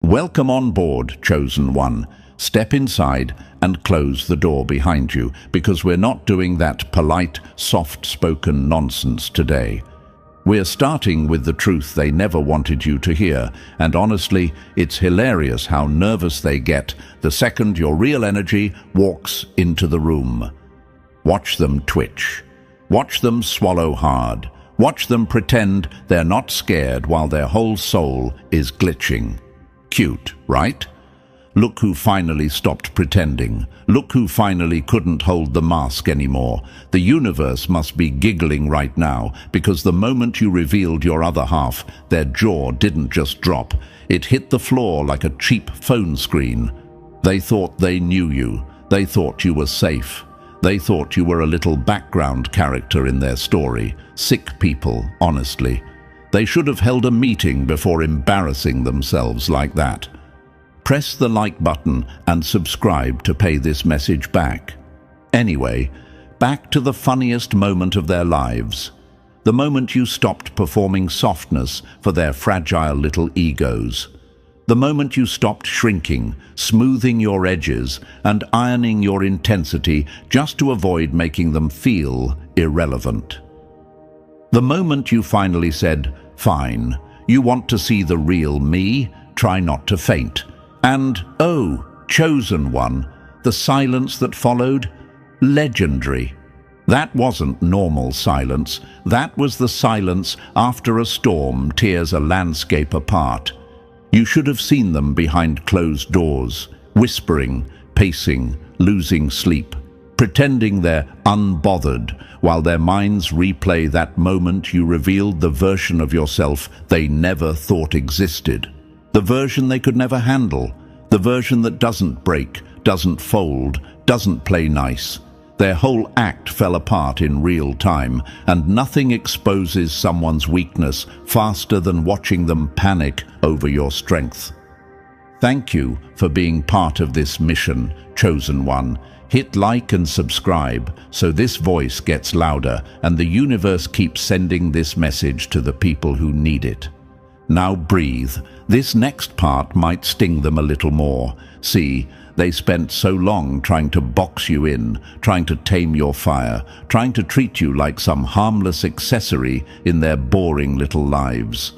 Welcome on board, Chosen One. Step inside and close the door behind you, because we're not doing that polite, soft-spoken nonsense today. We're starting with the truth they never wanted you to hear, and honestly, it's hilarious how nervous they get the second your real energy walks into the room. Watch them twitch. Watch them swallow hard. Watch them pretend they're not scared while their whole soul is glitching. Cute, right? Look who finally stopped pretending. Look who finally couldn't hold the mask anymore. The universe must be giggling right now, because the moment you revealed your other half, their jaw didn't just drop. It hit the floor like a cheap phone screen. They thought they knew you. They thought you were safe. They thought you were a little background character in their story. Sick people, honestly. They should have held a meeting before embarrassing themselves like that. Press the like button and subscribe to pay this message back. Anyway, back to the funniest moment of their lives. The moment you stopped performing softness for their fragile little egos. The moment you stopped shrinking, smoothing your edges, and ironing your intensity just to avoid making them feel irrelevant. The moment you finally said, "Fine, you want to see the real me? Try not to faint." And, oh, Chosen One, the silence that followed? Legendary. That wasn't normal silence. That was the silence after a storm tears a landscape apart. You should have seen them behind closed doors, whispering, pacing, losing sleep, pretending they're unbothered, while their minds replay that moment you revealed the version of yourself they never thought existed. The version they could never handle. The version that doesn't break, doesn't fold, doesn't play nice. Their whole act fell apart in real time, and nothing exposes someone's weakness faster than watching them panic over your strength. Thank you for being part of this mission, Chosen One. Hit like and subscribe so this voice gets louder and the universe keeps sending this message to the people who need it. Now breathe. This next part might sting them a little more. See, they spent so long trying to box you in, trying to tame your fire, trying to treat you like some harmless accessory in their boring little lives.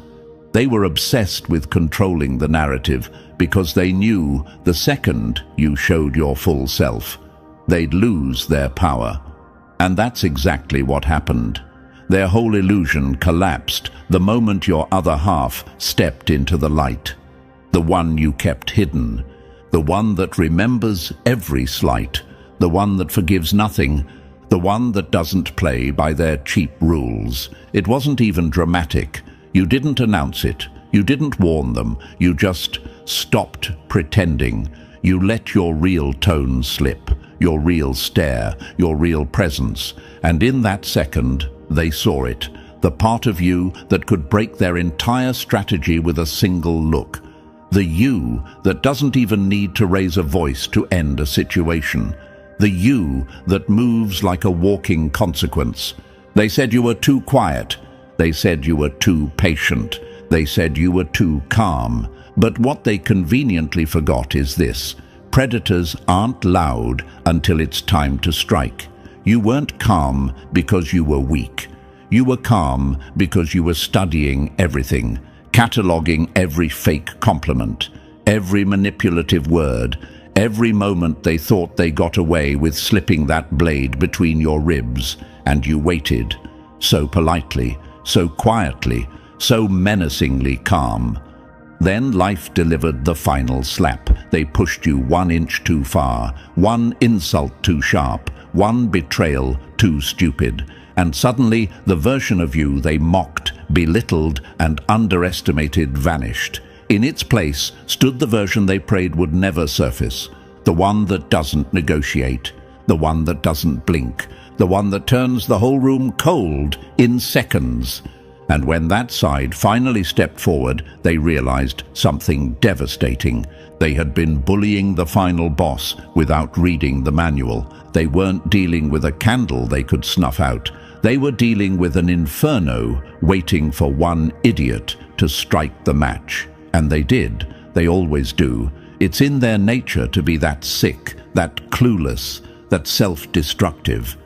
They were obsessed with controlling the narrative because they knew the second you showed your full self, they'd lose their power. And that's exactly what happened. Their whole illusion collapsed the moment your other half stepped into the light. The one you kept hidden. The one that remembers every slight. The one that forgives nothing. The one that doesn't play by their cheap rules. It wasn't even dramatic. You didn't announce it. You didn't warn them. You just stopped pretending. You let your real tone slip. Your real stare. Your real presence. And in that second, they saw it, the part of you that could break their entire strategy with a single look. The you that doesn't even need to raise a voice to end a situation. The you that moves like a walking consequence. They said you were too quiet. They said you were too patient. They said you were too calm. But what they conveniently forgot is this: predators aren't loud until it's time to strike. You weren't calm because you were weak. You were calm because you were studying everything, cataloging every fake compliment, every manipulative word, every moment they thought they got away with slipping that blade between your ribs, and you waited, so politely, so quietly, so menacingly calm. Then life delivered the final slap. They pushed you 1 inch too far, one insult too sharp, one betrayal too stupid, and suddenly the version of you they mocked, belittled, and underestimated vanished. In its place stood the version they prayed would never surface, the one that doesn't negotiate, the one that doesn't blink, the one that turns the whole room cold in seconds. And when that side finally stepped forward, they realized something devastating. They had been bullying the final boss without reading the manual. They weren't dealing with a candle they could snuff out. They were dealing with an inferno waiting for one idiot to strike the match. And they did. They always do. It's in their nature to be that sick, that clueless, that self-destructive.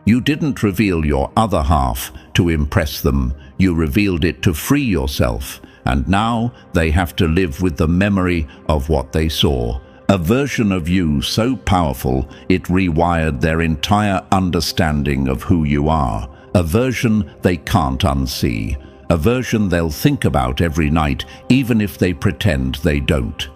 You didn't reveal your other half to impress them. You revealed it to free yourself. And now they have to live with the memory of what they saw. A version of you so powerful it rewired their entire understanding of who you are. A version they can't unsee. A version they'll think about every night, even if they pretend they don't.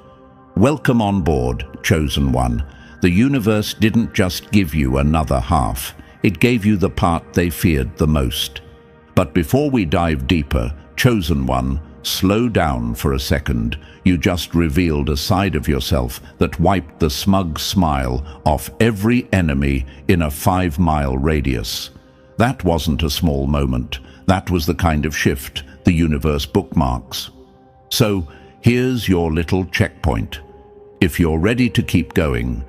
Welcome on board, Chosen One. The universe didn't just give you another half. It gave you the part they feared the most. But before we dive deeper, Chosen One, slow down for a second. You just revealed a side of yourself that wiped the smug smile off every enemy in a 5-mile radius. That wasn't a small moment. That was the kind of shift the universe bookmarks. So, here's your little checkpoint. If you're ready to keep going,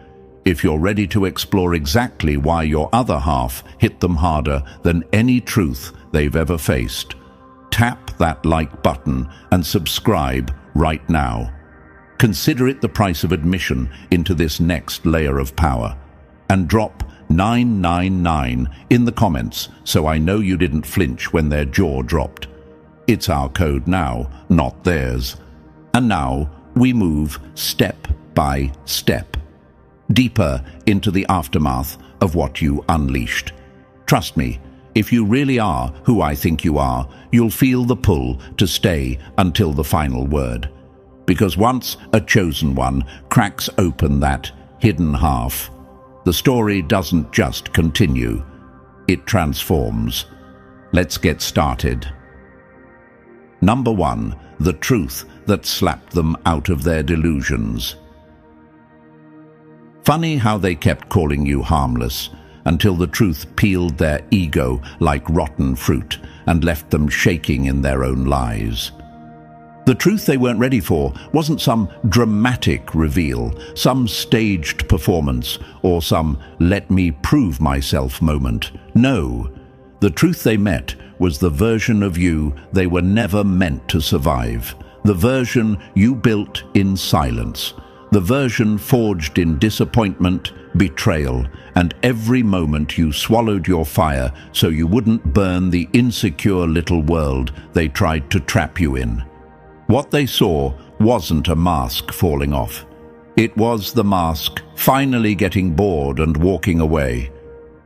if you're ready to explore exactly why your other half hit them harder than any truth they've ever faced, tap that like button and subscribe right now. Consider it the price of admission into this next layer of power. And drop 999 in the comments so I know you didn't flinch when their jaw dropped. It's our code now, not theirs. And now we move step by step, deeper into the aftermath of what you unleashed. Trust me, if you really are who I think you are, you'll feel the pull to stay until the final word. Because once a Chosen One cracks open that hidden half, the story doesn't just continue, it transforms. Let's get started. Number 1, the truth that slapped them out of their delusions. Funny how they kept calling you harmless until the truth peeled their ego like rotten fruit and left them shaking in their own lies. The truth they weren't ready for wasn't some dramatic reveal, some staged performance, or some let me prove myself moment. No, the truth they met was the version of you they were never meant to survive, the version you built in silence, the version forged in disappointment, betrayal, and every moment you swallowed your fire so you wouldn't burn the insecure little world they tried to trap you in. What they saw wasn't a mask falling off. It was the mask finally getting bored and walking away.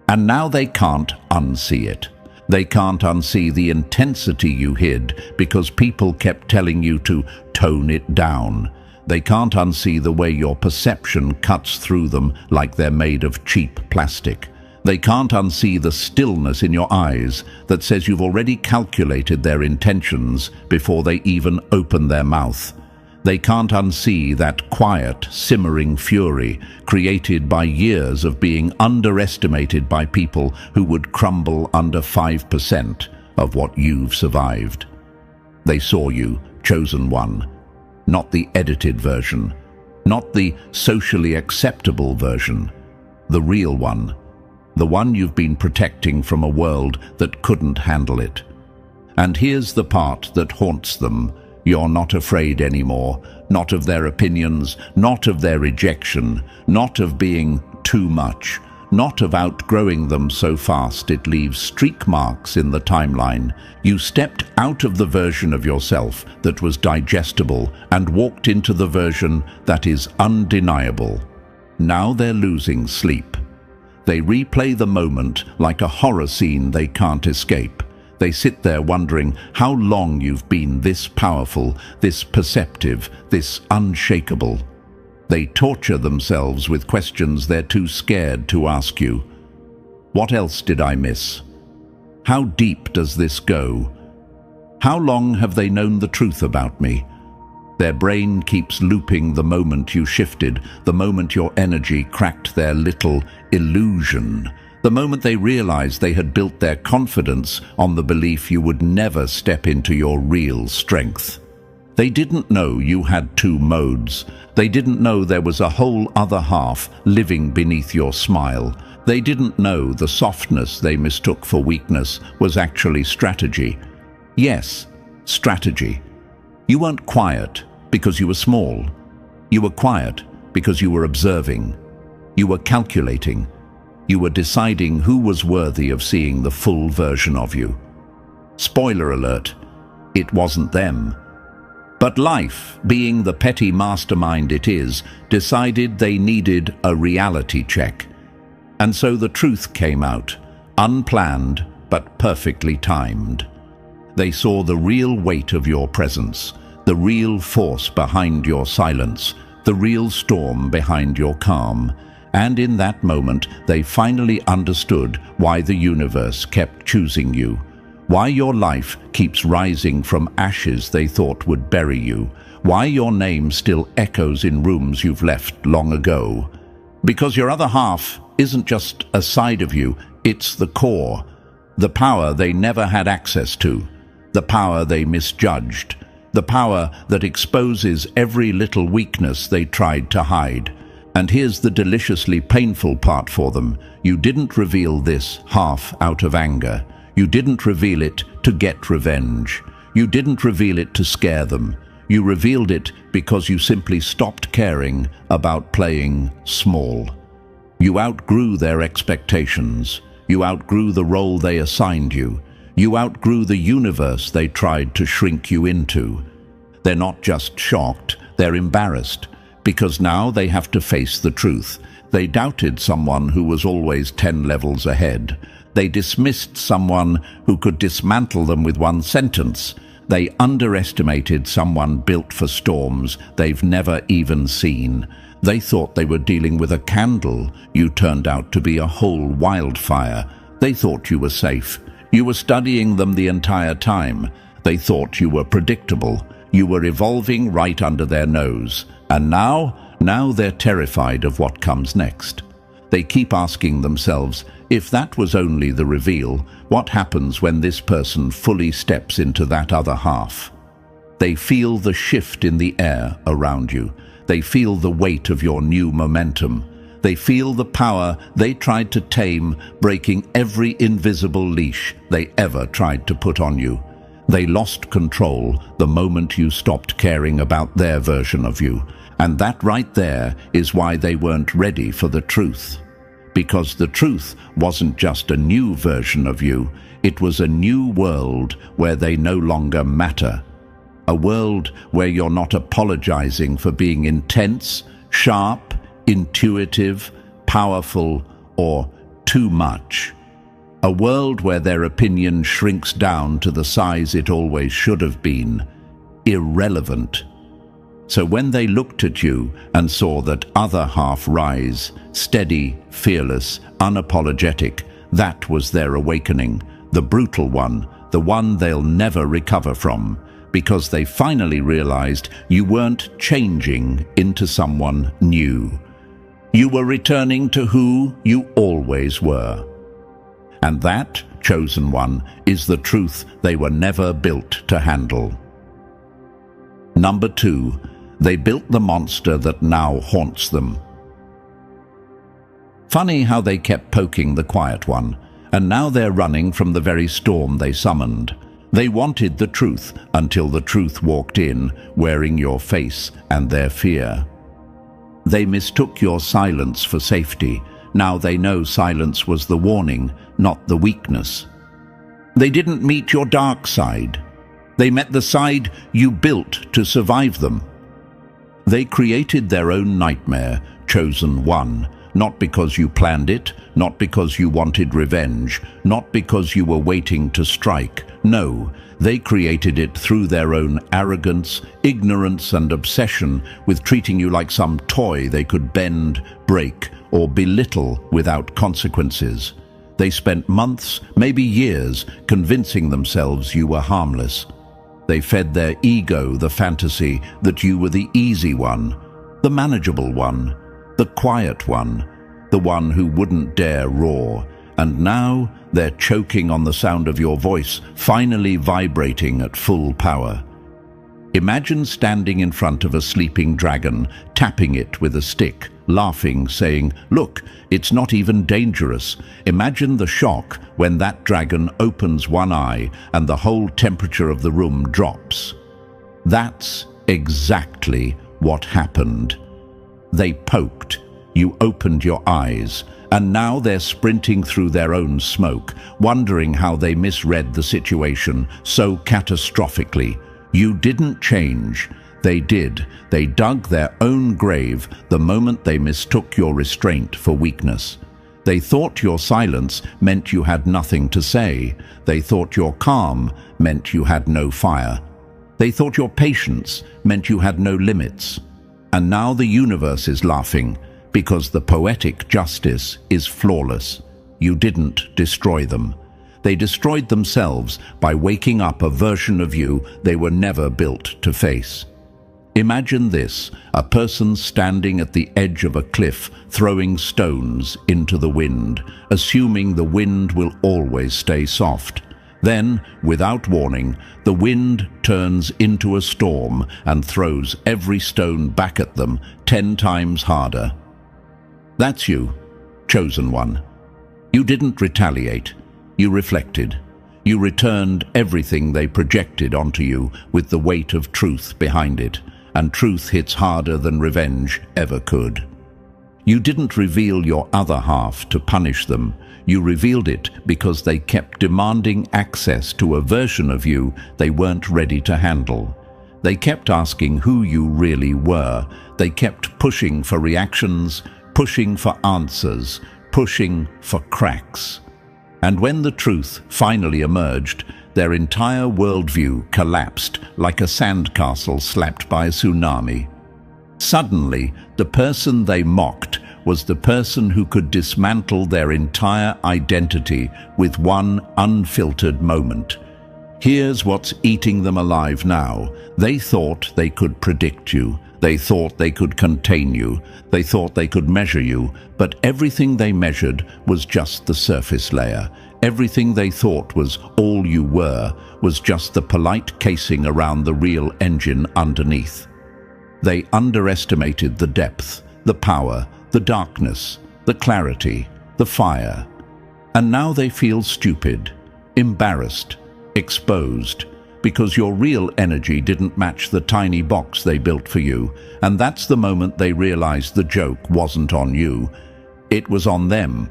And now they can't unsee it. They can't unsee the intensity you hid because people kept telling you to tone it down. They can't unsee the way your perception cuts through them like they're made of cheap plastic. They can't unsee the stillness in your eyes that says you've already calculated their intentions before they even open their mouth. They can't unsee that quiet, simmering fury created by years of being underestimated by people who would crumble under 5% of what you've survived. They saw you, Chosen One, not the edited version, not the socially acceptable version, the real one. The one you've been protecting from a world that couldn't handle it. And here's the part that haunts them. You're not afraid anymore, not of their opinions, not of their rejection, not of being too much, not of outgrowing them so fast it leaves streak marks in the timeline. You stepped out of the version of yourself that was digestible and walked into the version that is undeniable. Now they're losing sleep. They replay the moment like a horror scene they can't escape. They sit there wondering how long you've been this powerful, this perceptive, this unshakable. They torture themselves with questions they're too scared to ask you. What else did I miss? How deep does this go? How long have they known the truth about me? Their brain keeps looping the moment you shifted, the moment your energy cracked their little illusion, the moment they realized they had built their confidence on the belief you would never step into your real strength. They didn't know you had two modes. They didn't know there was a whole other half living beneath your smile. They didn't know the softness they mistook for weakness was actually strategy. Yes, strategy. You weren't quiet. because you were small. You were quiet because you were observing. You were calculating. You were deciding who was worthy of seeing the full version of you. Spoiler alert, it wasn't them. But life, being the petty mastermind it is, decided they needed a reality check. And so the truth came out, unplanned but perfectly timed. They saw the real weight of your presence, the real force behind your silence, the real storm behind your calm. And in that moment, they finally understood why the universe kept choosing you, why your life keeps rising from ashes they thought would bury you, why your name still echoes in rooms you've left long ago. Because your other half isn't just a side of you, it's the core, the power they never had access to, the power they misjudged, the power that exposes every little weakness they tried to hide. And here's the deliciously painful part for them. You didn't reveal this half out of anger. You didn't reveal it to get revenge. You didn't reveal it to scare them. You revealed it because you simply stopped caring about playing small. You outgrew their expectations. You outgrew the role they assigned you. You outgrew the universe they tried to shrink you into. They're not just shocked, they're embarrassed, because now they have to face the truth. They doubted someone who was always 10 levels ahead. They dismissed someone who could dismantle them with one sentence. They underestimated someone built for storms they've never even seen. They thought they were dealing with a candle. You turned out to be a whole wildfire. They thought you were safe. You were studying them the entire time. They thought you were predictable. You were evolving right under their nose. And now they're terrified of what comes next. They keep asking themselves, if that was only the reveal, what happens when this person fully steps into that other half? They feel the shift in the air around you. They feel the weight of your new momentum. They feel the power they tried to tame, breaking every invisible leash they ever tried to put on you. They lost control the moment you stopped caring about their version of you. And that right there is why they weren't ready for the truth. Because the truth wasn't just a new version of you, it was a new world where they no longer matter. A world where you're not apologizing for being intense, sharp, intuitive, powerful, or too much. A world where their opinion shrinks down to the size it always should have been, irrelevant. So when they looked at you and saw that other half rise, steady, fearless, unapologetic, that was their awakening, the brutal one, the one they'll never recover from, because they finally realized you weren't changing into someone new. You were returning to who you always were. And that, chosen one, is the truth they were never built to handle. Number 2, they built the monster that now haunts them. Funny how they kept poking the quiet one, and now they're running from the very storm they summoned. They wanted the truth until the truth walked in, wearing your face and their fear. They mistook your silence for safety. Now they know silence was the warning, not the weakness. They didn't meet your dark side. They met the side you built to survive them. They created their own nightmare, chosen one, not because you planned it, not because you wanted revenge, not because you were waiting to strike. No, they created it through their own arrogance, ignorance, and obsession with treating you like some toy they could bend, break, or belittle without consequences. They spent months, maybe years, convincing themselves you were harmless. They fed their ego the fantasy that you were the easy one, the manageable one, the quiet one, the one who wouldn't dare roar. And now they're choking on the sound of your voice, finally vibrating at full power. Imagine standing in front of a sleeping dragon, tapping it with a stick, laughing, saying, "Look, it's not even dangerous." Imagine the shock when that dragon opens one eye and the whole temperature of the room drops. That's exactly what happened. They poked, you opened your eyes, and now they're sprinting through their own smoke, wondering how they misread the situation so catastrophically. You didn't change. They did. They dug their own grave the moment they mistook your restraint for weakness. They thought your silence meant you had nothing to say. They thought your calm meant you had no fire. They thought your patience meant you had no limits. And now the universe is laughing because the poetic justice is flawless. You didn't destroy them. They destroyed themselves by waking up a version of you they were never built to face. Imagine this, a person standing at the edge of a cliff, throwing stones into the wind, assuming the wind will always stay soft. Then, without warning, the wind turns into a storm and throws every stone back at them 10 times harder. That's you, chosen one. You didn't retaliate. You reflected. You returned everything they projected onto you with the weight of truth behind it, and truth hits harder than revenge ever could. You didn't reveal your other half to punish them. You revealed it because they kept demanding access to a version of you they weren't ready to handle. They kept asking who you really were. They kept pushing for reactions, pushing for answers, pushing for cracks. And when the truth finally emerged, their entire worldview collapsed like a sandcastle slapped by a tsunami. Suddenly, the person they mocked was the person who could dismantle their entire identity with one unfiltered moment. Here's what's eating them alive now. They thought they could predict you. They thought they could contain you. They thought they could measure you. But everything they measured was just the surface layer. Everything they thought was all you were was just the polite casing around the real engine underneath. They underestimated the depth, the power, the darkness, the clarity, the fire. And now they feel stupid, embarrassed, exposed, because your real energy didn't match the tiny box they built for you. And that's the moment they realized the joke wasn't on you. It was on them.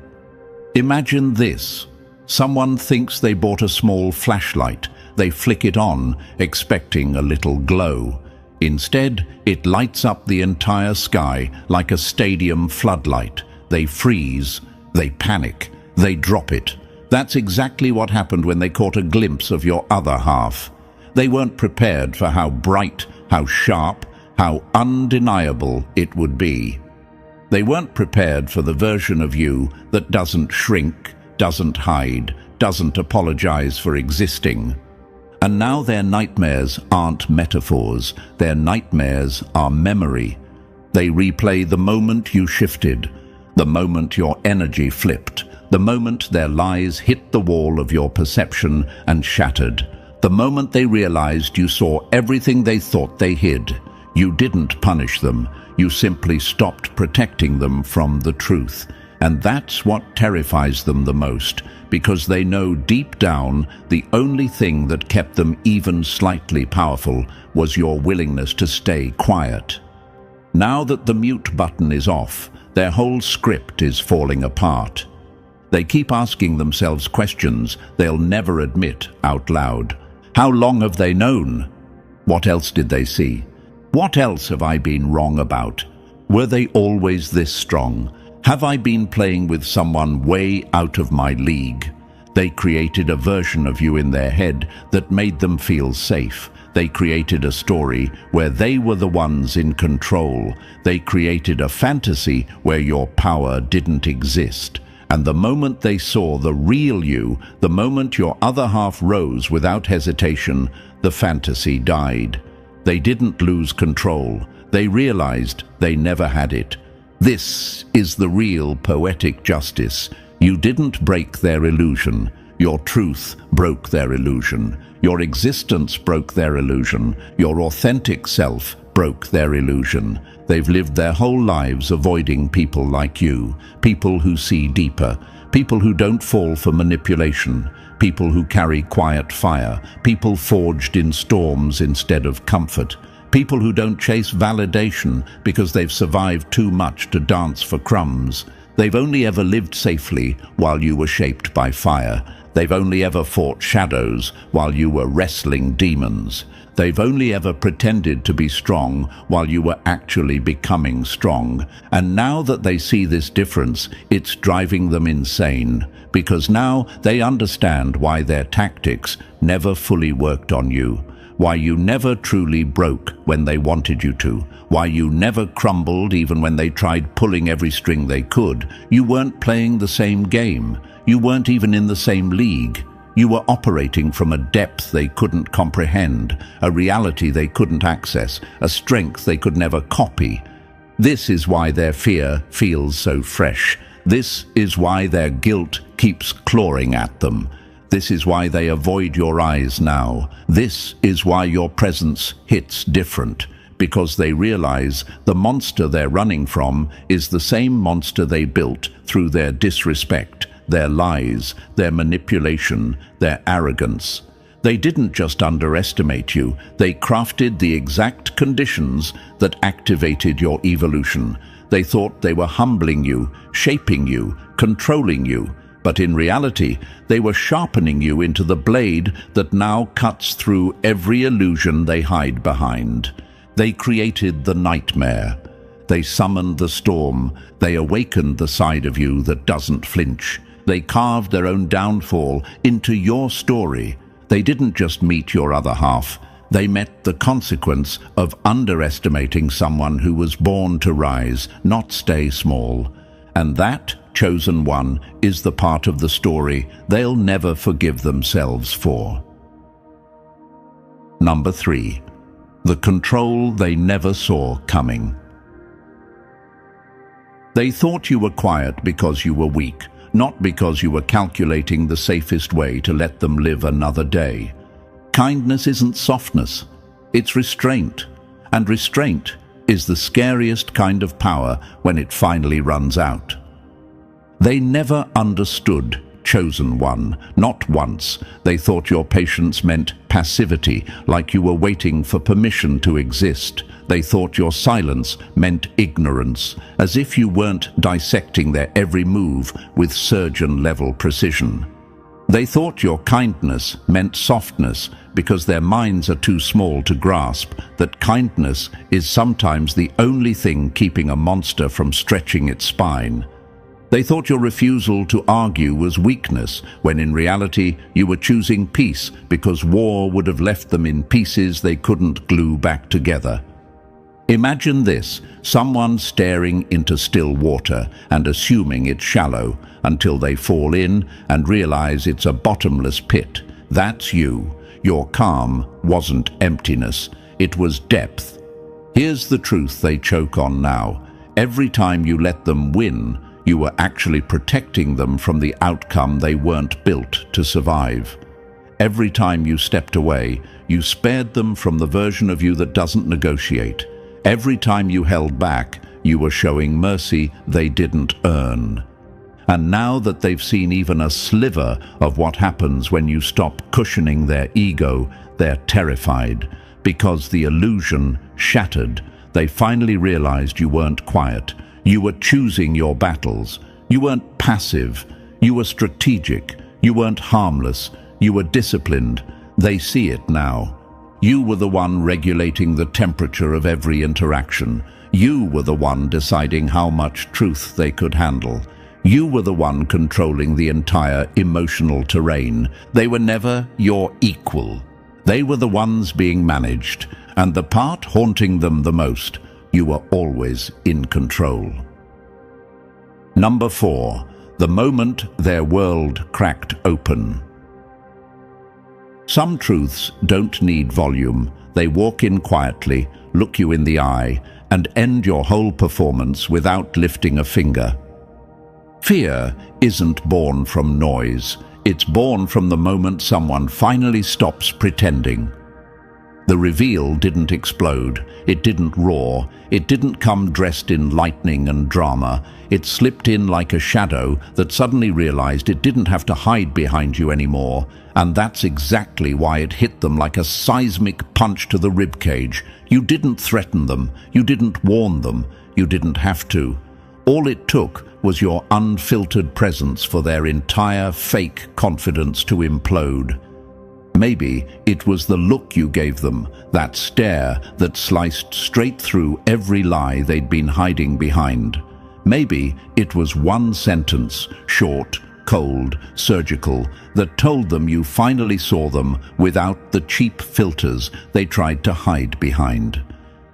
Imagine this. Someone thinks they bought a small flashlight. They flick it on, expecting a little glow. Instead, it lights up the entire sky like a stadium floodlight. They freeze, they panic, they drop it. That's exactly what happened when they caught a glimpse of your other half. They weren't prepared for how bright, how sharp, how undeniable it would be. They weren't prepared for the version of you that doesn't shrink, doesn't hide, doesn't apologize for existing. And now their nightmares aren't metaphors. Their nightmares are memory. They replay the moment you shifted, the moment your energy flipped, the moment their lies hit the wall of your perception and shattered, the moment they realized you saw everything they thought they hid. You didn't punish them. You simply stopped protecting them from the truth. And that's what terrifies them the most, because they know deep down the only thing that kept them even slightly powerful was your willingness to stay quiet. Now that the mute button is off, their whole script is falling apart. They keep asking themselves questions they'll never admit out loud. How long have they known? What else did they see? What else have I been wrong about? Were they always this strong? Have I been playing with someone way out of my league? They created a version of you in their head that made them feel safe. They created a story where they were the ones in control. They created a fantasy where your power didn't exist. And the moment they saw the real you, the moment your other half rose without hesitation, the fantasy died. They didn't lose control. They realized they never had it. This is the real poetic justice. You didn't break their illusion. Your truth broke their illusion. Your existence broke their illusion. Your authentic self broke their illusion. They've lived their whole lives avoiding people like you, people who see deeper, people who don't fall for manipulation, people who carry quiet fire, people forged in storms instead of comfort, People who don't chase validation because they've survived too much to dance for crumbs. They've only ever lived safely while you were shaped by fire. They've only ever fought shadows while you were wrestling demons. They've only ever pretended to be strong while you were actually becoming strong. And now that they see this difference, it's driving them insane, because now they understand why their tactics never fully worked on you, why you never truly broke when they wanted you to, why you never crumbled even when they tried pulling every string they could. You weren't playing the same game. You weren't even in the same league. You were operating from a depth they couldn't comprehend, a reality they couldn't access, a strength they could never copy. This is why their fear feels so fresh. This is why their guilt keeps clawing at them. This is why they avoid your eyes now. This is why your presence hits different, because they realize the monster they're running from is the same monster they built through their disrespect, their lies, their manipulation, their arrogance. They didn't just underestimate you, they crafted the exact conditions that activated your evolution. They thought they were humbling you, shaping you, controlling you, but in reality, they were sharpening you into the blade that now cuts through every illusion they hide behind. They created the nightmare. They summoned the storm. They awakened the side of you that doesn't flinch. They carved their own downfall into your story. They didn't just meet your other half. They met the consequence of underestimating someone who was born to rise, not stay small. And that chosen one is the part of the story they'll never forgive themselves for. Number 3. The control they never saw coming. They thought you were quiet because you were weak, not because you were calculating the safest way to let them live another day. Kindness isn't softness, it's restraint. And restraint is the scariest kind of power when it finally runs out. They never understood chosen one, not once. They thought your patience meant passivity, like you were waiting for permission to exist. They thought your silence meant ignorance, as if you weren't dissecting their every move with surgeon-level precision. They thought your kindness meant softness, because their minds are too small to grasp that kindness is sometimes the only thing keeping a monster from stretching its spine. They thought your refusal to argue was weakness, when in reality you were choosing peace because war would have left them in pieces they couldn't glue back together. Imagine this, someone staring into still water and assuming it's shallow until they fall in and realize it's a bottomless pit. That's you. Your calm wasn't emptiness, it was depth. Here's the truth they choke on now. Every time you let them win, you were actually protecting them from the outcome they weren't built to survive. Every time you stepped away, you spared them from the version of you that doesn't negotiate. Every time you held back, you were showing mercy they didn't earn. And now that they've seen even a sliver of what happens when you stop cushioning their ego, they're terrified. Because the illusion shattered, they finally realized you weren't quiet. You were choosing your battles. You weren't passive. You were strategic. You weren't harmless. You were disciplined. They see it now. You were the one regulating the temperature of every interaction. You were the one deciding how much truth they could handle. You were the one controlling the entire emotional terrain. They were never your equal. They were the ones being managed, and the part haunting them the most, you were always in control. Number 4. The moment their world cracked open. Some truths don't need volume. They walk in quietly, look you in the eye, and end your whole performance without lifting a finger. Fear isn't born from noise. It's born from the moment someone finally stops pretending. The reveal didn't explode, it didn't roar, it didn't come dressed in lightning and drama. It slipped in like a shadow that suddenly realized it didn't have to hide behind you anymore, and that's exactly why it hit them like a seismic punch to the ribcage. You didn't threaten them, you didn't warn them, you didn't have to. All it took was your unfiltered presence for their entire fake confidence to implode. Maybe it was the look you gave them, that stare that sliced straight through every lie they'd been hiding behind. Maybe it was one sentence, short, cold, surgical, that told them you finally saw them without the cheap filters they tried to hide behind.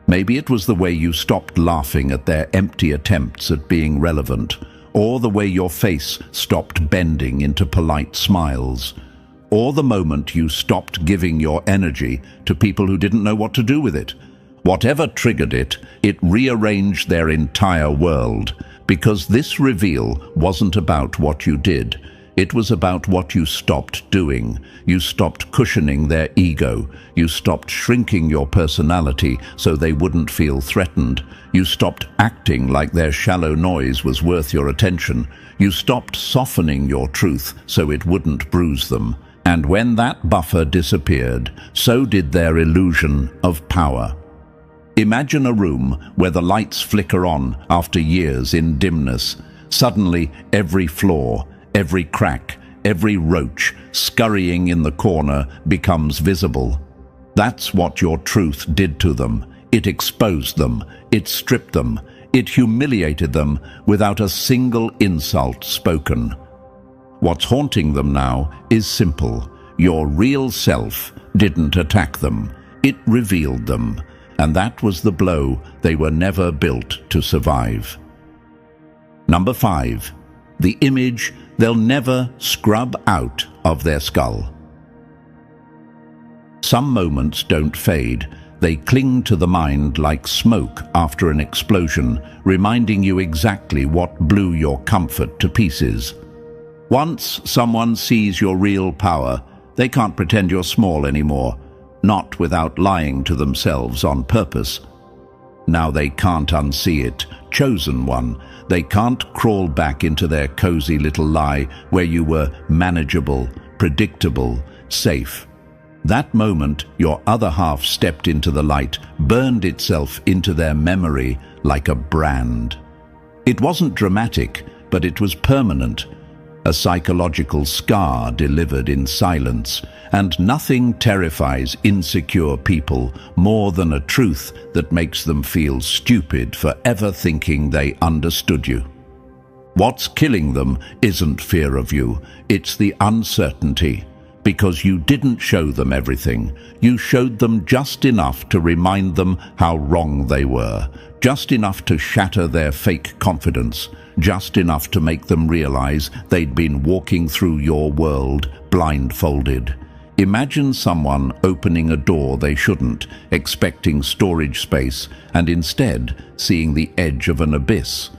Maybe it was the way you stopped laughing at their empty attempts at being relevant, or the way your face stopped bending into polite smiles, or the moment you stopped giving your energy to people who didn't know what to do with it. Whatever triggered it, it rearranged their entire world, because this reveal wasn't about what you did. It was about what you stopped doing. You stopped cushioning their ego. You stopped shrinking your personality so they wouldn't feel threatened. You stopped acting like their shallow noise was worth your attention. You stopped softening your truth so it wouldn't bruise them. And when that buffer disappeared, so did their illusion of power. Imagine a room where the lights flicker on after years in dimness. Suddenly, every flaw, every crack, every roach scurrying in the corner becomes visible. That's what your truth did to them. It exposed them, it stripped them, it humiliated them without a single insult spoken. What's haunting them now is simple. Your real self didn't attack them. It revealed them. And that was the blow they were never built to survive. Number 5. The image they'll never scrub out of their skull. Some moments don't fade. They cling to the mind like smoke after an explosion, reminding you exactly what blew your comfort to pieces. Once someone sees your real power, they can't pretend you're small anymore, not without lying to themselves on purpose. Now they can't unsee it, chosen one. They can't crawl back into their cozy little lie where you were manageable, predictable, safe. That moment your other half stepped into the light, burned itself into their memory like a brand. It wasn't dramatic, but it was permanent. A psychological scar delivered in silence, and nothing terrifies insecure people more than a truth that makes them feel stupid for ever thinking they understood you. What's killing them isn't fear of you, it's the uncertainty. Because you didn't show them everything, you showed them just enough to remind them how wrong they were, just enough to shatter their fake confidence, just enough to make them realize they'd been walking through your world blindfolded. Imagine someone opening a door they shouldn't, expecting storage space, and instead seeing the edge of an abyss.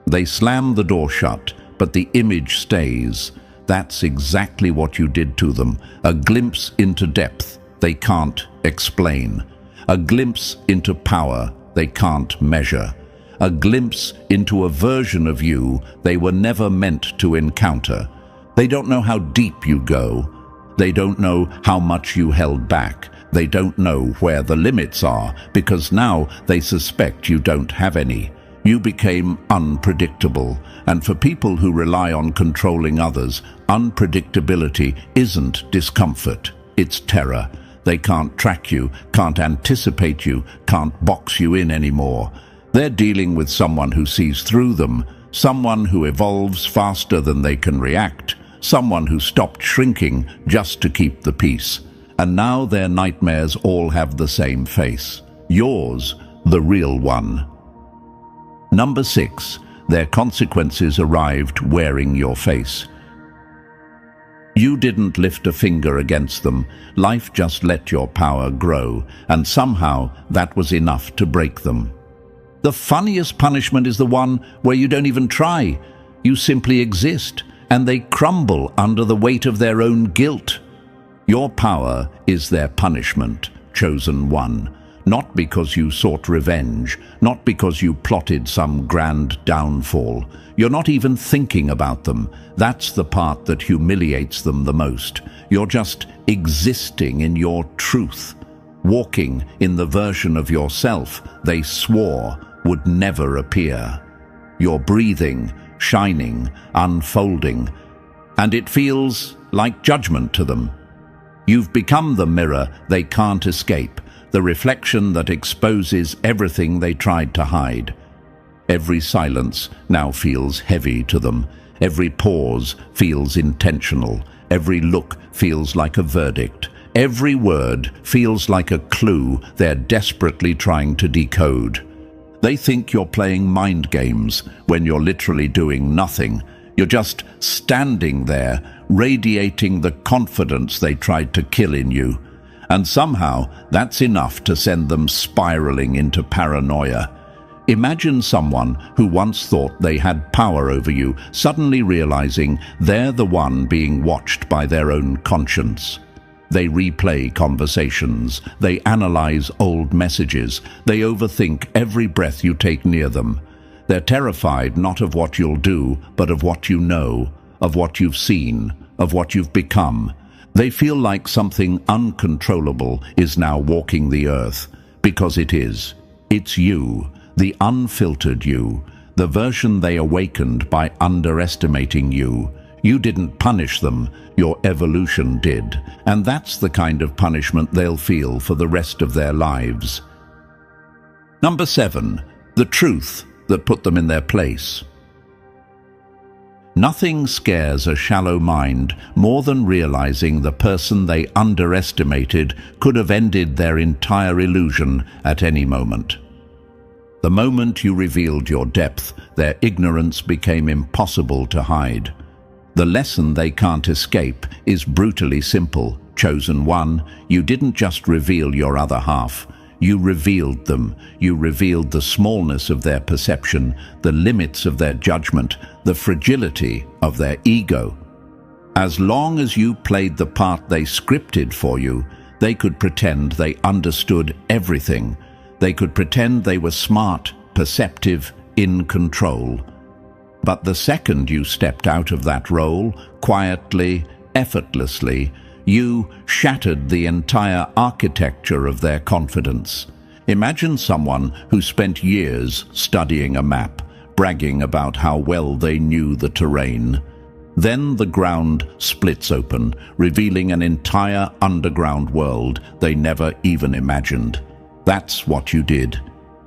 They slam the door shut, but the image stays. That's exactly what you did to them, a glimpse into depth they can't explain, a glimpse into power they can't measure, a glimpse into a version of you they were never meant to encounter. They don't know how deep you go. They don't know how much you held back. They don't know where the limits are, because now they suspect you don't have any. You became unpredictable, and for people who rely on controlling others, unpredictability isn't discomfort, it's terror. They can't track you, can't anticipate you, can't box you in anymore. They're dealing with someone who sees through them, someone who evolves faster than they can react, someone who stopped shrinking just to keep the peace. And now their nightmares all have the same face. Yours, the real one. Number 6. Their consequences arrived wearing your face. You didn't lift a finger against them. Life just let your power grow, and somehow that was enough to break them. The funniest punishment is the one where you don't even try. You simply exist, and they crumble under the weight of their own guilt. Your power is their punishment, chosen one. Not because you sought revenge, not because you plotted some grand downfall. You're not even thinking about them. That's the part that humiliates them the most. You're just existing in your truth, walking in the version of yourself they swore would never appear. You're breathing, shining, unfolding, and it feels like judgment to them. You've become the mirror they can't escape, the reflection that exposes everything they tried to hide. Every silence now feels heavy to them. Every pause feels intentional. Every look feels like a verdict. Every word feels like a clue they're desperately trying to decode. They think you're playing mind games when you're literally doing nothing. You're just standing there, radiating the confidence they tried to kill in you. And somehow, that's enough to send them spiraling into paranoia. Imagine someone who once thought they had power over you, suddenly realizing they're the one being watched by their own conscience. They replay conversations, they analyze old messages, they overthink every breath you take near them. They're terrified not of what you'll do, but of what you know, of what you've seen, of what you've become. They feel like something uncontrollable is now walking the earth, because it is. It's you, the unfiltered you, the version they awakened by underestimating you. You didn't punish them, your evolution did, and that's the kind of punishment they'll feel for the rest of their lives. Number 7, the truth that put them in their place. Nothing scares a shallow mind more than realizing the person they underestimated could have ended their entire illusion at any moment. The moment you revealed your depth, their ignorance became impossible to hide. The lesson they can't escape is brutally simple. Chosen one, you didn't just reveal your other half. You revealed them. You revealed the smallness of their perception, the limits of their judgment, the fragility of their ego. As long as you played the part they scripted for you, they could pretend they understood everything. They could pretend they were smart, perceptive, in control. But the second you stepped out of that role, quietly, effortlessly, you shattered the entire architecture of their confidence. Imagine someone who spent years studying a map, bragging about how well they knew the terrain. Then the ground splits open, revealing an entire underground world they never even imagined. That's what you did.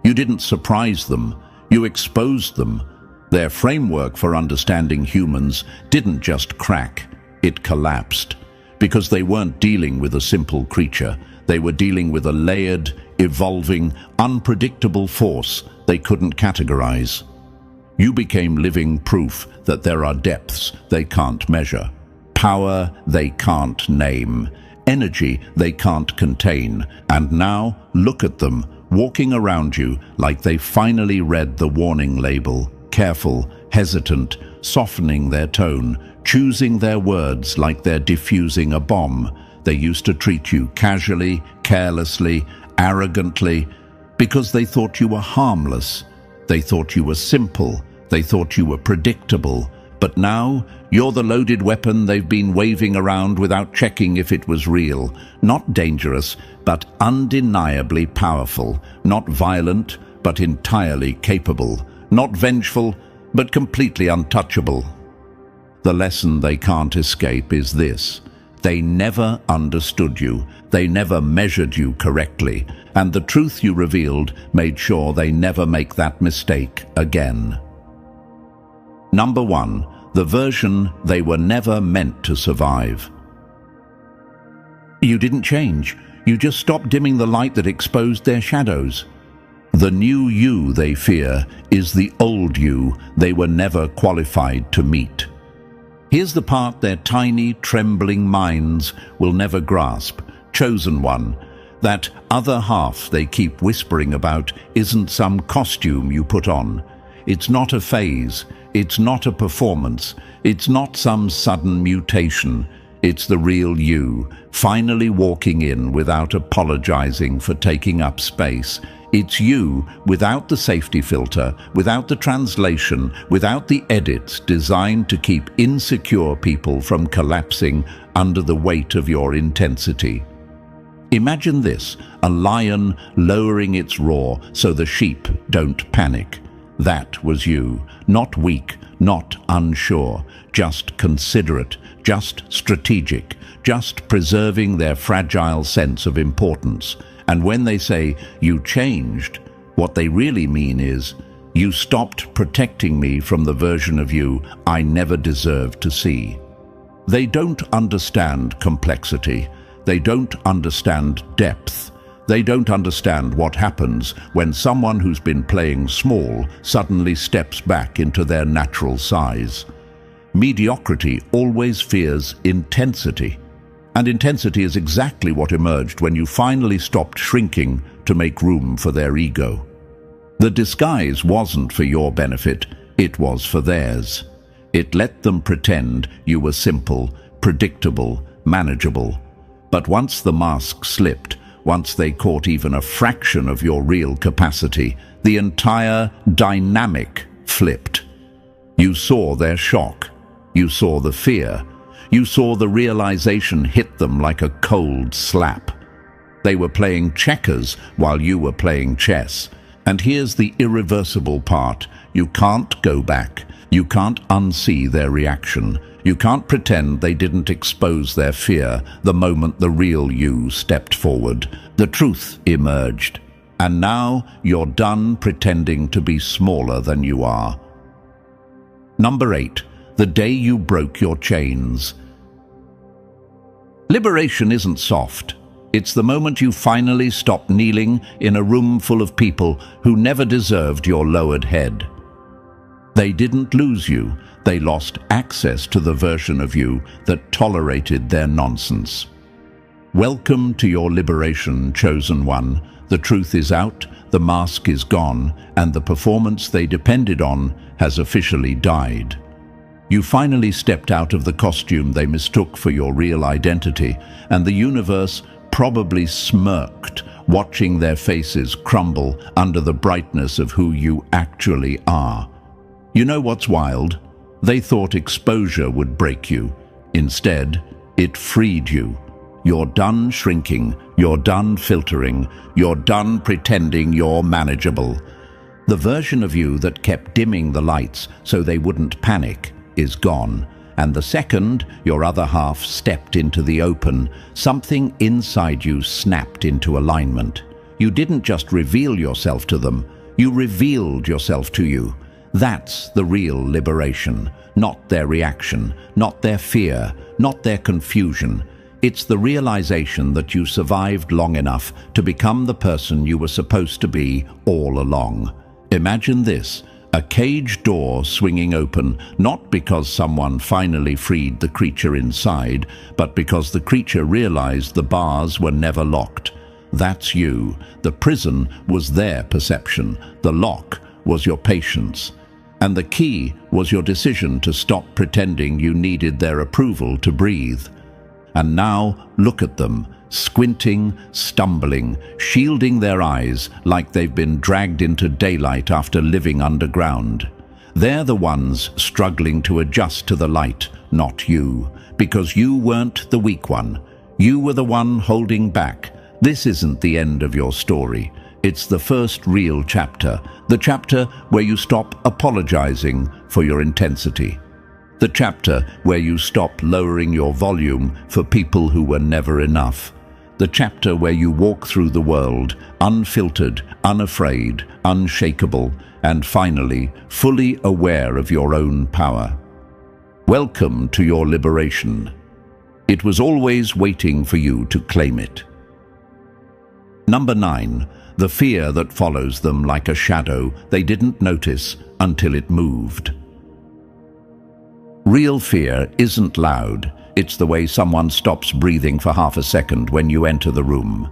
You didn't surprise them, you exposed them. Their framework for understanding humans didn't just crack, it collapsed. Because they weren't dealing with a simple creature, they were dealing with a layered, evolving, unpredictable force they couldn't categorize. You became living proof that there are depths they can't measure, power they can't name, energy they can't contain, and now look at them, walking around you like they finally read the warning label, careful, hesitant, softening their tone, choosing their words like they're diffusing a bomb. They used to treat you casually, carelessly, arrogantly, because they thought you were harmless. They thought you were simple. They thought you were predictable. But now, you're the loaded weapon they've been waving around without checking if it was real. Not dangerous, but undeniably powerful. Not violent, but entirely capable. Not vengeful, but completely untouchable. The lesson they can't escape is this. They never understood you. They never measured you correctly. And the truth you revealed made sure they never make that mistake again. Number 1, the version they were never meant to survive. You didn't change. You just stopped dimming the light that exposed their shadows. The new you they fear is the old you they were never qualified to meet. Here's the part their tiny, trembling minds will never grasp. Chosen one. That other half they keep whispering about isn't some costume you put on. It's not a phase. It's not a performance. It's not some sudden mutation. It's the real you, finally walking in without apologizing for taking up space. It's you without the safety filter, without the translation, without the edits designed to keep insecure people from collapsing under the weight of your intensity. Imagine this, a lion lowering its roar so the sheep don't panic. That was you, not weak, not unsure, just considerate, just strategic, just preserving their fragile sense of importance. And when they say, "You changed," what they really mean is, "You stopped protecting me from the version of you I never deserved to see." They don't understand complexity. They don't understand depth. They don't understand what happens when someone who's been playing small suddenly steps back into their natural size. Mediocrity always fears intensity. And intensity is exactly what emerged when you finally stopped shrinking to make room for their ego. The disguise wasn't for your benefit, it was for theirs. It let them pretend you were simple, predictable, manageable. But once the mask slipped, once they caught even a fraction of your real capacity, the entire dynamic flipped. You saw their shock. You saw the fear. You saw the realization hit them like a cold slap. They were playing checkers while you were playing chess. And here's the irreversible part. You can't go back. You can't unsee their reaction. You can't pretend they didn't expose their fear the moment the real you stepped forward. The truth emerged. And now you're done pretending to be smaller than you are. Number 8. The day you broke your chains. Liberation isn't soft. It's the moment you finally stop kneeling in a room full of people who never deserved your lowered head. They didn't lose you. They lost access to the version of you that tolerated their nonsense. Welcome to your liberation, chosen one. The truth is out, the mask is gone, and the performance they depended on has officially died. You finally stepped out of the costume they mistook for your real identity, and the universe probably smirked, watching their faces crumble under the brightness of who you actually are. You know what's wild? They thought exposure would break you. Instead, it freed you. You're done shrinking. You're done filtering. You're done pretending you're manageable. The version of you that kept dimming the lights so they wouldn't panic is gone. And the second your other half stepped into the open, something inside you snapped into alignment. You didn't just reveal yourself to them. You revealed yourself to you. That's the real liberation, not their reaction, not their fear, not their confusion. It's the realization that you survived long enough to become the person you were supposed to be all along. Imagine this, a cage door swinging open, not because someone finally freed the creature inside, but because the creature realized the bars were never locked. That's you. The prison was their perception. The lock was your patience. And the key was your decision to stop pretending you needed their approval to breathe. And now, look at them, squinting, stumbling, shielding their eyes like they've been dragged into daylight after living underground. They're the ones struggling to adjust to the light, not you, because you weren't the weak one. You were the one holding back. This isn't the end of your story. It's the first real chapter, the chapter where you stop apologizing for your intensity. The chapter where you stop lowering your volume for people who were never enough. The chapter where you walk through the world, unfiltered, unafraid, unshakable, and finally, fully aware of your own power. Welcome to your liberation. It was always waiting for you to claim it. Number 9. The fear that follows them like a shadow they didn't notice until it moved. Real fear isn't loud. It's the way someone stops breathing for half a second when you enter the room.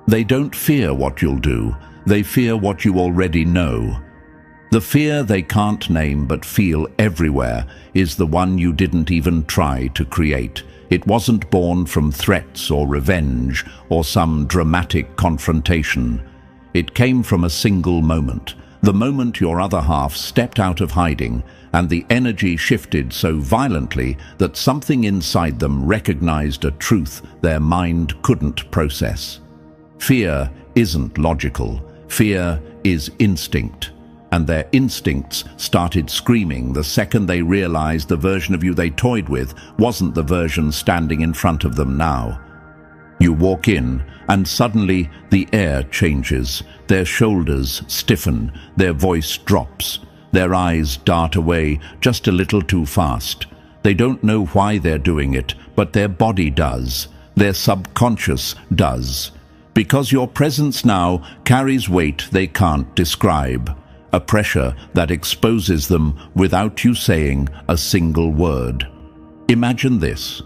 They don't fear what you'll do. They fear what you already know. The fear they can't name but feel everywhere is the one you didn't even try to create. It wasn't born from threats or revenge or some dramatic confrontation. It came from a single moment, the moment your other half stepped out of hiding and the energy shifted so violently that something inside them recognized a truth their mind couldn't process. Fear isn't logical. Fear is instinct. And their instincts started screaming the second they realized the version of you they toyed with wasn't the version standing in front of them now. You walk in, and suddenly the air changes. Their shoulders stiffen, their voice drops. Their eyes dart away just a little too fast. They don't know why they're doing it, but their body does. Their subconscious does. Because your presence now carries weight they can't describe. A pressure that exposes them without you saying a single word. Imagine this.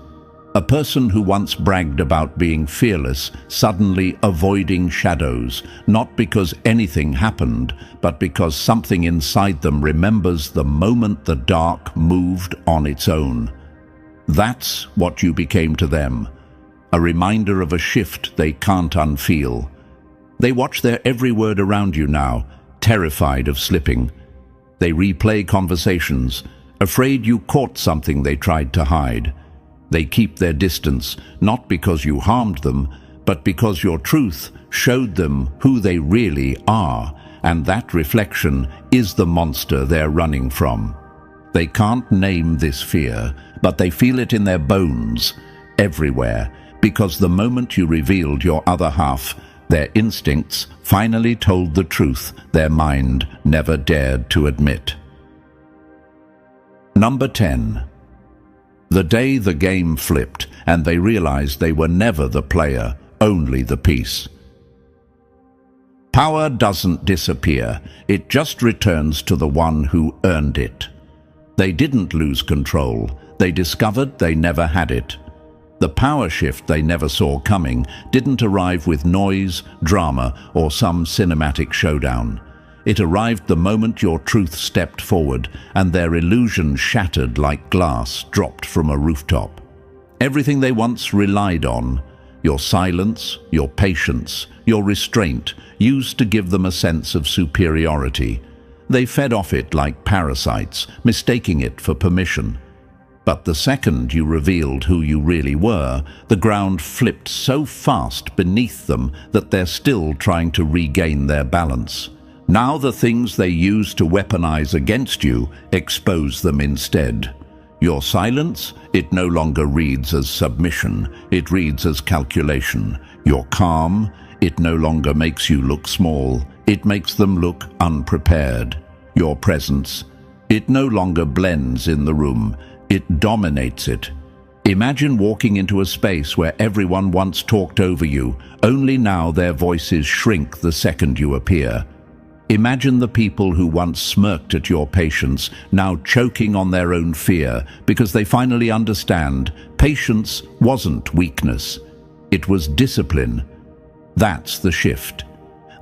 A person who once bragged about being fearless suddenly avoiding shadows, not because anything happened, but because something inside them remembers the moment the dark moved on its own. That's what you became to them. A reminder of a shift they can't unfeel. They watch their every word around you now, terrified of slipping. They replay conversations, afraid you caught something they tried to hide. They keep their distance, not because you harmed them, but because your truth showed them who they really are, and that reflection is the monster they're running from. They can't name this fear, but they feel it in their bones, everywhere, because the moment you revealed your other half, their instincts finally told the truth their mind never dared to admit. Number 10. The day the game flipped and they realized they were never the player, only the piece. Power doesn't disappear, it just returns to the one who earned it. They didn't lose control, they discovered they never had it. The power shift they never saw coming didn't arrive with noise, drama, or some cinematic showdown. It arrived the moment your truth stepped forward and their illusion shattered like glass dropped from a rooftop. Everything they once relied on, your silence, your patience, your restraint, used to give them a sense of superiority. They fed off it like parasites, mistaking it for permission. But the second you revealed who you really were, the ground flipped so fast beneath them that they're still trying to regain their balance. Now the things they use to weaponize against you expose them instead. Your silence, it no longer reads as submission, it reads as calculation. Your calm, it no longer makes you look small, it makes them look unprepared. Your presence, it no longer blends in the room, it dominates it. Imagine walking into a space where everyone once talked over you, only now their voices shrink the second you appear. Imagine the people who once smirked at your patience, now choking on their own fear because they finally understand patience wasn't weakness, it was discipline. That's the shift.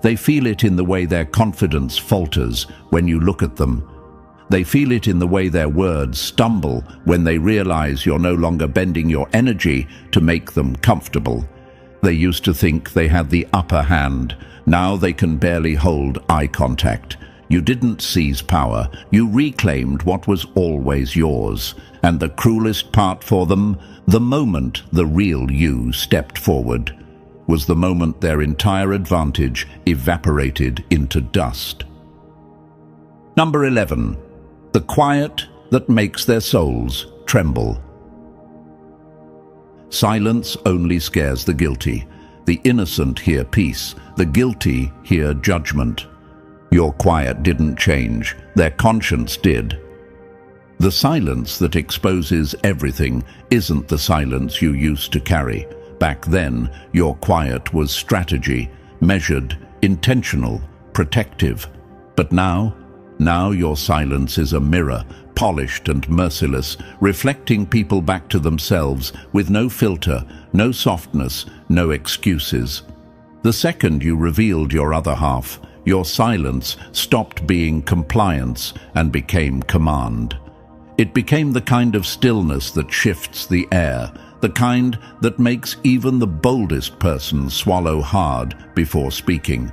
They feel it in the way their confidence falters when you look at them. They feel it in the way their words stumble when they realize you're no longer bending your energy to make them comfortable. They used to think they had the upper hand. Now they can barely hold eye contact. You didn't seize power. You reclaimed what was always yours. And the cruelest part for them, the moment the real you stepped forward, was the moment their entire advantage evaporated into dust. Number 11. The quiet that makes their souls tremble. Silence only scares the guilty. The innocent hear peace, the guilty hear judgment. Your quiet didn't change, their conscience did. The silence that exposes everything isn't the silence you used to carry. Back then, your quiet was strategy, measured, intentional, protective. But now your silence is a mirror, polished and merciless, reflecting people back to themselves with no filter, no softness, no excuses. The second you revealed your other half, your silence stopped being compliance and became command. It became the kind of stillness that shifts the air, the kind that makes even the boldest person swallow hard before speaking.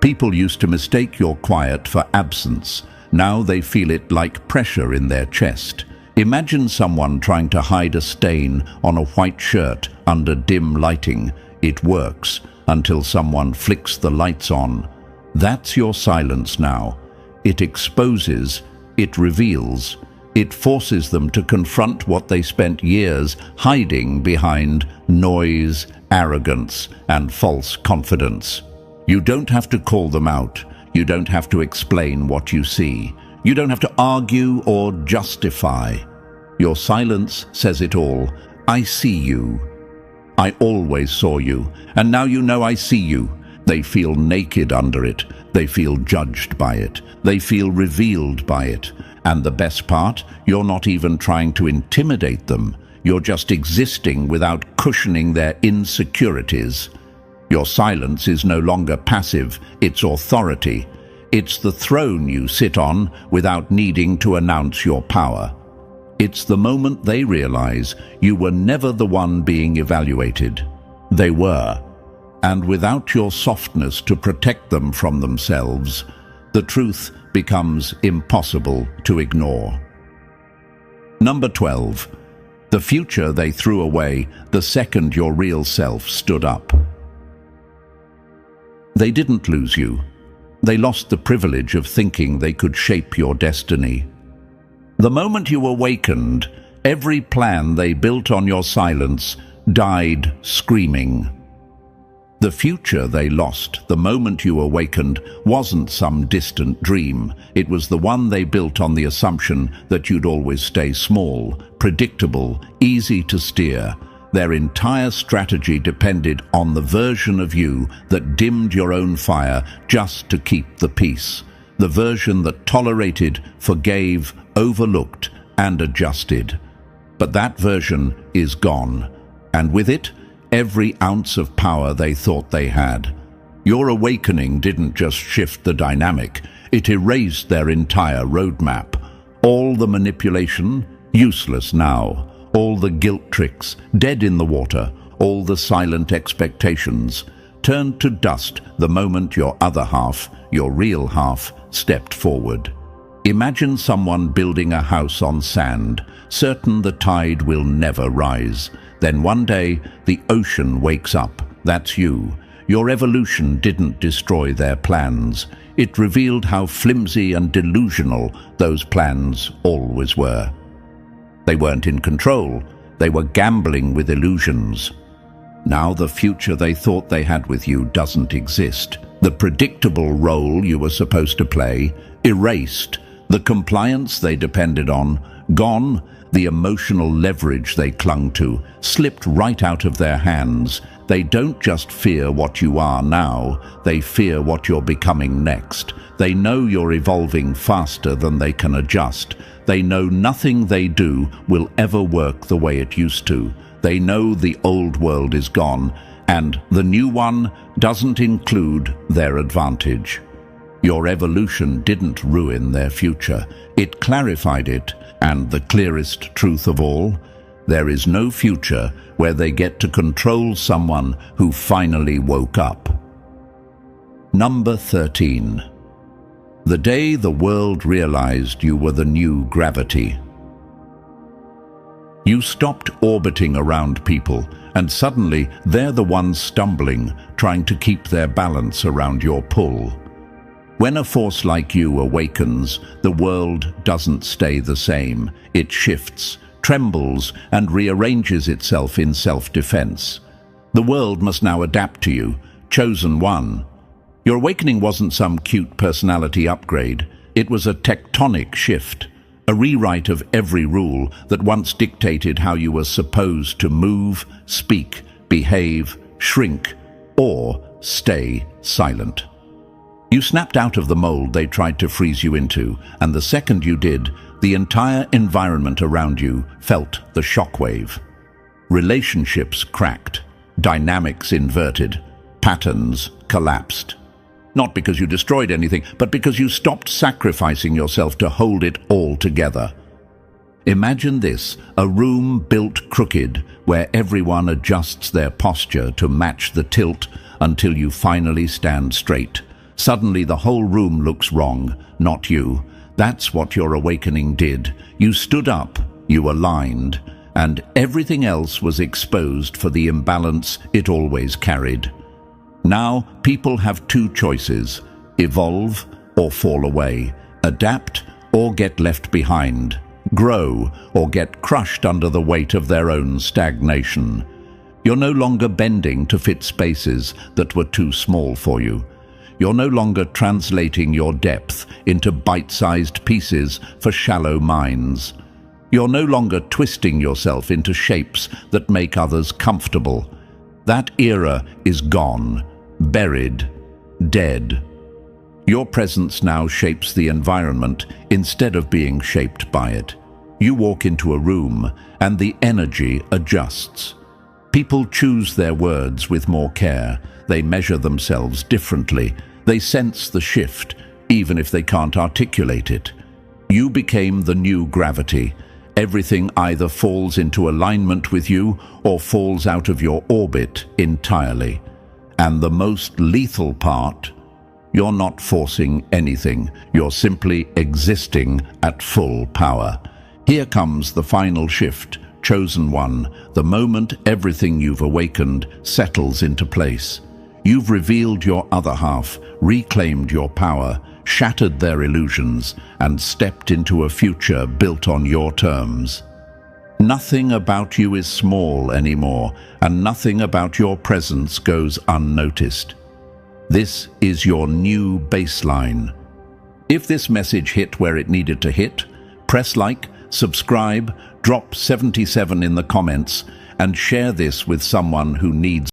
People used to mistake your quiet for absence. Now they feel it like pressure in their chest. Imagine someone trying to hide a stain on a white shirt under dim lighting. It works until someone flicks the lights on. That's your silence now. It exposes, it reveals, it forces them to confront what they spent years hiding behind noise, arrogance, and false confidence. You don't have to call them out. You don't have to explain what you see. You don't have to argue or justify. Your silence says it all. I see you. I always saw you, and now you know I see you. They feel naked under it. They feel judged by it. They feel revealed by it. And the best part, you're not even trying to intimidate them. You're just existing without cushioning their insecurities. Your silence is no longer passive, it's authority. It's the throne you sit on without needing to announce your power. It's the moment they realize you were never the one being evaluated. They were. And without your softness to protect them from themselves, the truth becomes impossible to ignore. Number 12. The future they threw away the second your real self stood up. They didn't lose you. They lost the privilege of thinking they could shape your destiny. The moment you awakened, every plan they built on your silence died screaming. The future they lost the moment you awakened wasn't some distant dream. It was the one they built on the assumption that you'd always stay small, predictable, easy to steer. Their entire strategy depended on the version of you that dimmed your own fire just to keep the peace. The version that tolerated, forgave, overlooked, and adjusted. But that version is gone, and with it, every ounce of power they thought they had. Your awakening didn't just shift the dynamic, it erased their entire roadmap. All the manipulation, useless now. All the guilt tricks, dead in the water. All the silent expectations, turned to dust the moment your other half, your real half, stepped forward. Imagine someone building a house on sand, certain the tide will never rise. Then one day, the ocean wakes up. That's you. Your evolution didn't destroy their plans. It revealed how flimsy and delusional those plans always were. They weren't in control. They were gambling with illusions. Now the future they thought they had with you doesn't exist. The predictable role you were supposed to play, erased. The compliance they depended on, gone. The emotional leverage they clung to slipped right out of their hands. They don't just fear what you are now, they fear what you're becoming next. They know you're evolving faster than they can adjust. They know nothing they do will ever work the way it used to. They know the old world is gone, and the new one doesn't include their advantage. Your evolution didn't ruin their future. It clarified it. And the clearest truth of all, there is no future where they get to control someone who finally woke up. Number 13. The day the world realized you were the new gravity. You stopped orbiting around people, and suddenly they're the ones stumbling, trying to keep their balance around your pull. When a force like you awakens, the world doesn't stay the same. It shifts, trembles, and rearranges itself in self-defense. The world must now adapt to you, chosen one. Your awakening wasn't some cute personality upgrade. It was a tectonic shift, a rewrite of every rule that once dictated how you were supposed to move, speak, behave, shrink, or stay silent. You snapped out of the mold they tried to freeze you into, and the second you did, the entire environment around you felt the shockwave. Relationships cracked, dynamics inverted, patterns collapsed. Not because you destroyed anything, but because you stopped sacrificing yourself to hold it all together. Imagine this, a room built crooked, where everyone adjusts their posture to match the tilt until you finally stand straight. Suddenly the whole room looks wrong, not you. That's what your awakening did. You stood up, you aligned, and everything else was exposed for the imbalance it always carried. Now people have two choices: evolve or fall away, adapt or get left behind, grow or get crushed under the weight of their own stagnation. You're no longer bending to fit spaces that were too small for you. You're no longer translating your depth into bite-sized pieces for shallow minds. You're no longer twisting yourself into shapes that make others comfortable. That era is gone, buried, dead. Your presence now shapes the environment instead of being shaped by it. You walk into a room and the energy adjusts. People choose their words with more care. They measure themselves differently. They sense the shift, even if they can't articulate it. You became the new gravity. Everything either falls into alignment with you or falls out of your orbit entirely. And the most lethal part, you're not forcing anything. You're simply existing at full power. Here comes the final shift, chosen one, the moment everything you've awakened settles into place. You've revealed your other half, reclaimed your power, shattered their illusions, and stepped into a future built on your terms. Nothing about you is small anymore, and nothing about your presence goes unnoticed. This is your new baseline. If this message hit where it needed to hit, press like, subscribe, drop 77 in the comments, and share this with someone who needs